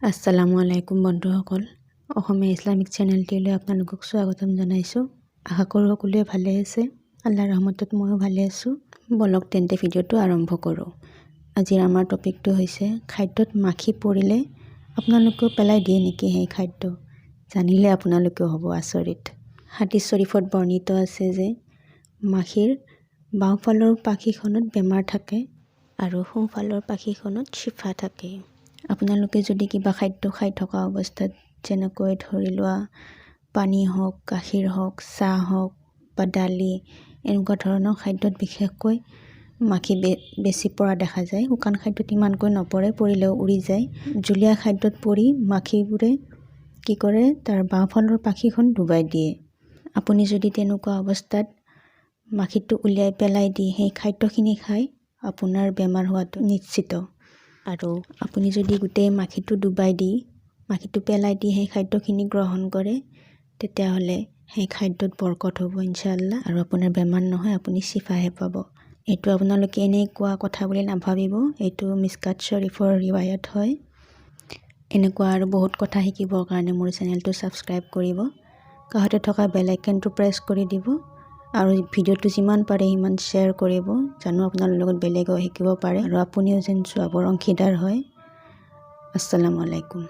আসসালামু আলাইকুম বন্ধুসকল, অসমীয়া ইছলামিক চেনেলটিলৈ আপোনালোকক স্বাগতম জনাইছোঁ। আশা কৰোঁ সকলোৱে ভালে আছে। আল্লাহৰ ৰহমতত ময়ো ভালে আছোঁ। বলক তেন্তে ভিডিঅ'টো আৰম্ভ কৰোঁ। আজিৰ আমাৰ টপিকটো হৈছে খাদ্যত মাখি পৰিলে আপোনালোকেও পেলাই দিয়ে নেকি সেই খাদ্য? জানিলে আপোনালোকেও হ'ব আচৰিত। হাদিছ শৰীফত বৰ্ণিত আছে যে মাখিৰ বাওঁফালৰ পাখিখনত বেমাৰ থাকে আৰু সোঁফালৰ পাখিখনত শিফা থাকে। আপোনালোকে যদি কিবা খাদ্য খাই থকা অৱস্থাত যেনেকৈ ধৰি লোৱা পানী হওক, গাখীৰ হওক, চাহ হওক বা দালি এনেকুৱা ধৰণৰ খাদ্যত বিশেষকৈ মাখি বেছি পৰা দেখা যায়। শুকান খাদ্যত ইমানকৈ নপৰে, পৰিলেও উৰি যায়। জুলীয়া খাদ্যত পৰি মাখিবোৰে কি কৰে, তাৰ বাওঁফালৰ পাখিখন ডুবাই দিয়ে। আপুনি যদি তেনেকুৱা অৱস্থাত মাখিটো উলিয়াই পেলাই দি সেই খাদ্যখিনি খায়, আপোনাৰ বেমাৰ হোৱাটো নিশ্চিত। আৰু আপুনি যদি গোটেই মাখিটো ডুবাই দি মাখিটো পেলাই দি সেই খাদ্যখিনি গ্ৰহণ কৰে, তেতিয়াহ'লে সেই খাদ্যত বৰকত হ'ব ইনশাআল্লাহ, আৰু আপোনাৰ বেমাৰ নহয়, আপুনি চিফাহে পাব। এইটো আপোনালোকে এনেই কোৱা কথা বুলি নাভাবিব, এইটো মিছকাত শৰীফৰ ৰিৱায়াত হয়। এনেকুৱা আৰু বহুত কথা শিকিবৰ কাৰণে মোৰ চেনেলটো ছাবস্ক্ৰাইব কৰিব, কাষতে থকা বেল আইকনটো প্ৰেছ কৰি দিব, আৰু ভিডিঅ'টো যিমান পাৰে সিমান শ্বেয়াৰ কৰিব, জানো আপোনাৰ লগত বেলেগেও শিকিব পাৰে আৰু আপুনিও যেন সবৰ অংশীদাৰ হয়। আসসালামু আলাইকুম।